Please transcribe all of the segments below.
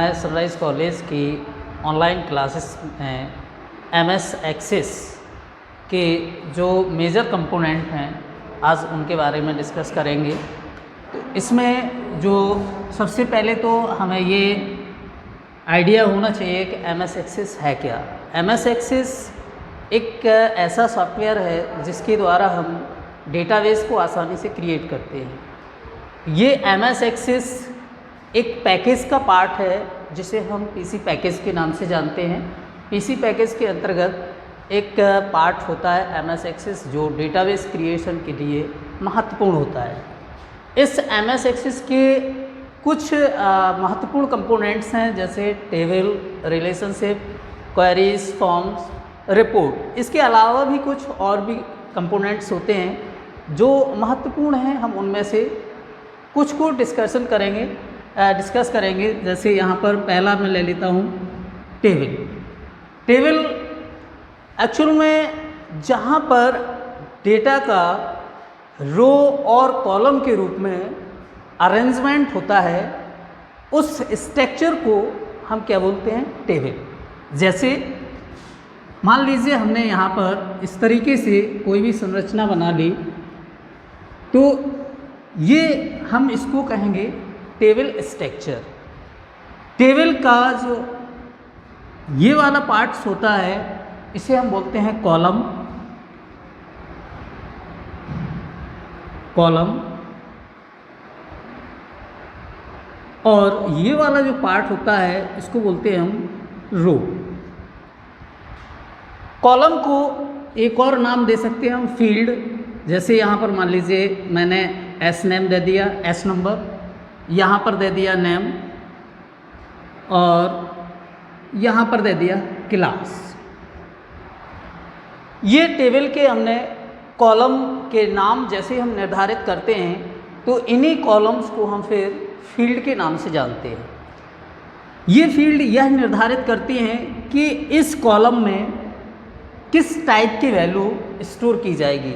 मैं sunrise college की online classes में MS एक्सेस के जो मेजर कंपोनेंट हैं आज उनके बारे में डिस्कस करेंगे। तो इसमें जो सबसे पहले तो हमें ये आइडिया होना चाहिए कि MS एक्सेस है क्या। MS एक्सेस एक ऐसा सॉफ्टवेयर है जिसके द्वारा हम डेटाबेस को आसानी से क्रिएट करते हैं। ये MS एक्सेस एक पैकेज का पार्ट है जिसे हम PC पैकेज के नाम से जानते हैं। PC पैकेज के अंतर्गत एक पार्ट होता है MS एक्सेस जो डेटाबेस क्रिएशन के लिए महत्वपूर्ण होता है। इस MS एक्सेस के कुछ महत्वपूर्ण कंपोनेंट्स हैं जैसे table, relationship, queries, forms, report. इसके अलावा भी कुछ और भी कंपोनेंट्स होते हैं जो महत्वपूर्ण हैं। हम उनमें से कुछ को डिस्कस करेंगे। जैसे यहाँ पर पहला मैं ले लेता हूँ टेबल एक्चुअल में जहाँ पर डेटा का रो और कॉलम के रूप में अरेंजमेंट होता है उस स्ट्रक्चर को हम क्या बोलते हैं, टेबल। जैसे मान लीजिए हमने यहाँ पर इस तरीके से कोई भी संरचना बना ली तो ये हम इसको कहेंगे टेबल स्ट्रक्चर। टेबल का जो ये वाला पार्ट्स होता है इसे हम बोलते हैं कॉलम और ये वाला जो पार्ट होता है इसको बोलते हैं हम रो। कॉलम को एक और नाम दे सकते हैं हम फील्ड। जैसे यहाँ पर मान लीजिए मैंने एस नेम दे दिया, एस नंबर, यहाँ पर दे दिया नेम और यहाँ पर दे दिया क्लास। ये टेबल के हमने कॉलम के नाम जैसे हम निर्धारित करते हैं तो इन्हीं कॉलम्स को हम फिर फील्ड के नाम से जानते हैं। ये फील्ड यह निर्धारित करती हैं कि इस कॉलम में किस टाइप की वैल्यू स्टोर की जाएगी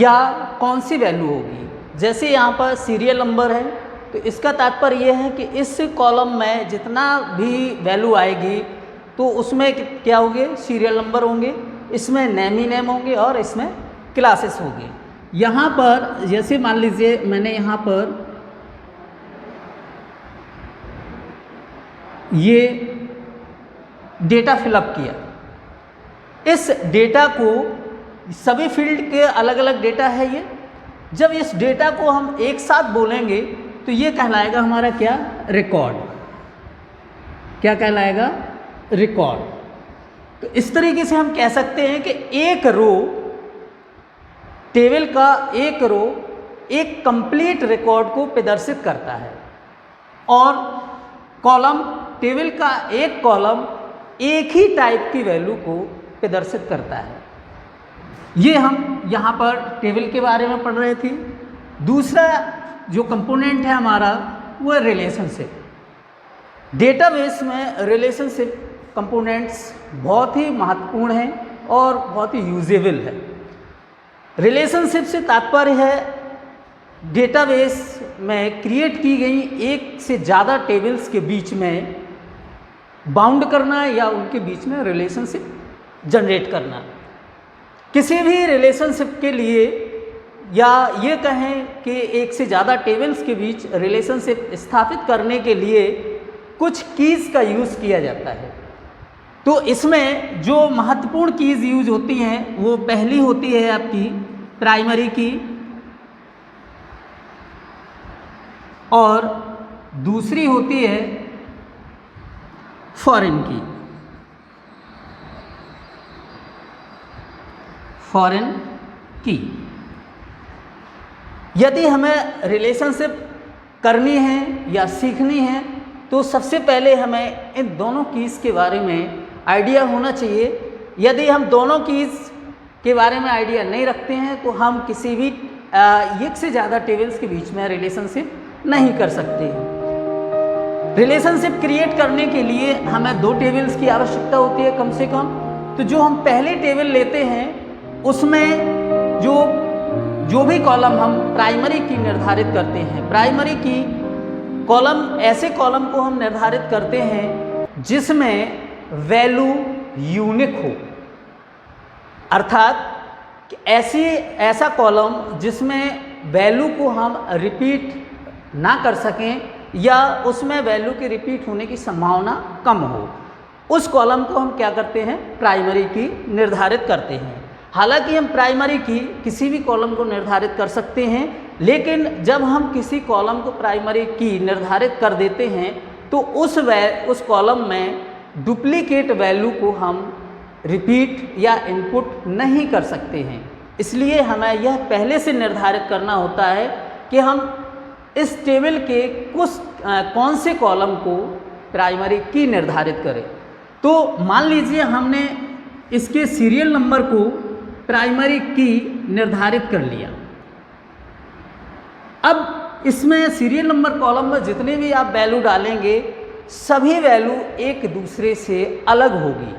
या कौन सी वैल्यू होगी। जैसे यहाँ पर सीरियल नंबर है तो इसका तात्पर्य यह है कि इस कॉलम में जितना भी वैल्यू आएगी तो उसमें क्या होंगे, सीरियल नंबर होंगे, इसमें नेम ही नेम होंगे और इसमें क्लासेस होंगे। यहाँ पर जैसे मान लीजिए मैंने यहाँ पर ये डेटा फिलअप किया। इस डेटा को सभी फील्ड के अलग अलग डेटा है ये। जब इस डेटा को हम एक साथ बोलेंगे तो ये कहलाएगा हमारा क्या, रिकॉर्ड। क्या कहलाएगा, रिकॉर्ड। तो इस तरीके से हम कह सकते हैं कि एक रो, टेबल का एक रो एक कंप्लीट रिकॉर्ड को प्रदर्शित करता है और कॉलम, टेबल का एक कॉलम एक ही टाइप की वैल्यू को प्रदर्शित करता है। ये हम यहाँ पर टेबल के बारे में पढ़ रहे थे। दूसरा जो कंपोनेंट है हमारा वो है रिलेशनशिप। डेटाबेस में रिलेशनशिप कंपोनेंट्स बहुत ही महत्वपूर्ण हैं और बहुत ही यूजेबल है। रिलेशनशिप से तात्पर्य है डेटाबेस में क्रिएट की गई एक से ज़्यादा टेबल्स के बीच में बाउंड करना या उनके बीच में रिलेशनशिप जनरेट करना। किसी भी रिलेशनशिप के लिए या ये कहें कि एक से ज़्यादा टेबल्स के बीच रिलेशनशिप स्थापित करने के लिए कुछ कीज़ का यूज़ किया जाता है। तो इसमें जो महत्वपूर्ण कीज़ यूज होती हैं वो पहली होती है आपकी प्राइमरी की और दूसरी होती है फॉरेन की। फॉरेन की यदि हमें रिलेशनशिप करनी है या सीखनी है तो सबसे पहले हमें इन दोनों कीज़ के बारे में आइडिया होना चाहिए। यदि हम दोनों कीज़ के बारे में आइडिया नहीं रखते हैं तो हम किसी भी एक से ज़्यादा टेबल्स के बीच में रिलेशनशिप नहीं कर सकते। रिलेशनशिप क्रिएट करने के लिए हमें 2 टेबल्स की आवश्यकता होती है कम से कम। तो जो हम पहले टेबल लेते हैं उसमें जो भी कॉलम हम प्राइमरी की निर्धारित करते हैं, प्राइमरी की कॉलम, ऐसे कॉलम को हम निर्धारित करते हैं जिसमें वैल्यू यूनिक हो, अर्थात कि ऐसा कॉलम जिसमें वैल्यू को हम रिपीट ना कर सकें या उसमें वैल्यू के रिपीट होने की संभावना कम हो, उस कॉलम को हम क्या करते हैं, प्राइमरी की निर्धारित करते हैं। हालांकि हम प्राइमरी की किसी भी कॉलम को निर्धारित कर सकते हैं, लेकिन जब हम किसी कॉलम को प्राइमरी की निर्धारित कर देते हैं तो उस कॉलम में डुप्लीकेट वैल्यू को हम रिपीट या इनपुट नहीं कर सकते हैं। इसलिए हमें यह पहले से निर्धारित करना होता है कि हम इस टेबल के कौन से कॉलम को प्राइमरी की निर्धारित करें। तो मान लीजिए हमने इसके सीरियल नंबर को प्राइमरी की निर्धारित कर लिया। अब इसमें सीरियल नंबर कॉलम में जितने भी आप वैल्यू डालेंगे सभी वैल्यू एक दूसरे से अलग होगी।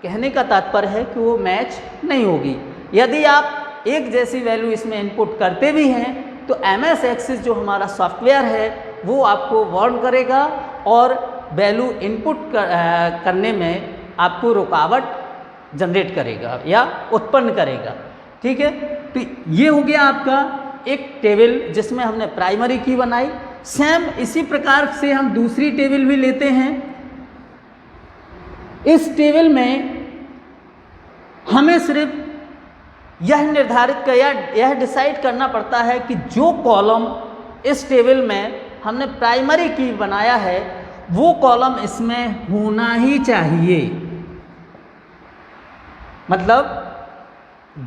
कहने का तात्पर्य है कि वो मैच नहीं होगी। यदि आप एक जैसी वैल्यू इसमें इनपुट करते भी हैं तो MS एक्सिस जो हमारा सॉफ्टवेयर है वो आपको वार्न करेगा और वैल्यू इनपुट करने में आपको रुकावट जनरेट करेगा या उत्पन्न करेगा। ठीक है, तो ये हो गया आपका एक टेबल जिसमें हमने प्राइमरी की बनाई। सेम इसी प्रकार से हम दूसरी टेबल भी लेते हैं। इस टेबल में हमें सिर्फ यह डिसाइड करना पड़ता है कि जो कॉलम इस टेबल में हमने प्राइमरी की बनाया है वो कॉलम इसमें होना ही चाहिए। मतलब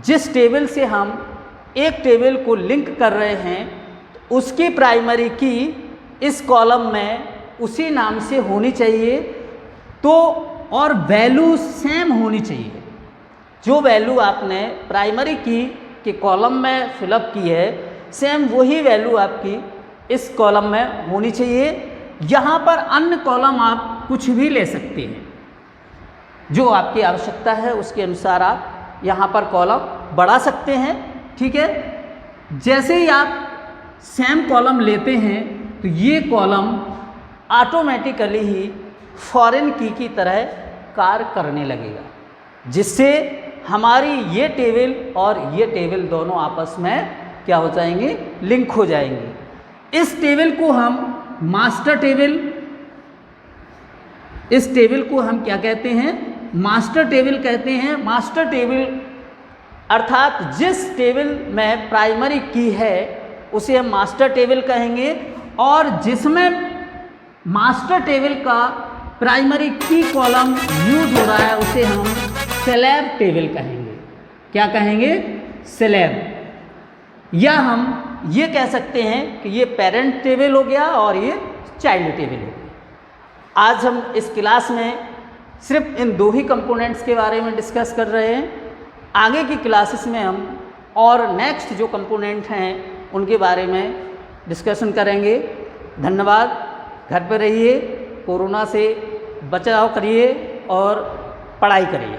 जिस टेबल से हम एक टेबल को लिंक कर रहे हैं उसकी प्राइमरी की इस कॉलम में उसी नाम से होनी चाहिए, तो और वैल्यू सेम होनी चाहिए। जो वैल्यू आपने प्राइमरी की के कॉलम में फिलअप की है सेम वही वैल्यू आपकी इस कॉलम में होनी चाहिए। यहाँ पर अन्य कॉलम आप कुछ भी ले सकते हैं, जो आपकी आवश्यकता है उसके अनुसार आप यहाँ पर कॉलम बढ़ा सकते हैं। ठीक है, जैसे ही आप सेम कॉलम लेते हैं तो ये कॉलम ऑटोमेटिकली ही फॉरेन की तरह कार्य करने लगेगा, जिससे हमारी ये टेबल और ये टेबल दोनों आपस में क्या हो जाएंगे, लिंक हो जाएंगे। इस टेबल को हम मास्टर टेबल, इस टेबल को हम क्या कहते हैं, मास्टर टेबल कहते हैं। मास्टर टेबल अर्थात जिस टेबल में प्राइमरी की है उसे हम मास्टर टेबल कहेंगे, और जिसमें मास्टर टेबल का प्राइमरी की कॉलम यूज हो रहा है उसे हम स्लैब टेबल कहेंगे। क्या कहेंगे, स्लैब। या हम ये कह सकते हैं कि ये पेरेंट टेबल हो गया और ये चाइल्ड टेबल हो गया। आज हम इस क्लास में सिर्फ इन दो ही कंपोनेंट्स के बारे में डिस्कस कर रहे हैं। आगे की क्लासेस में हम और नेक्स्ट जो कंपोनेंट हैं उनके बारे में डिस्कशन करेंगे। धन्यवाद। घर पर रहिए, कोरोना से बचाव करिए और पढ़ाई करिए।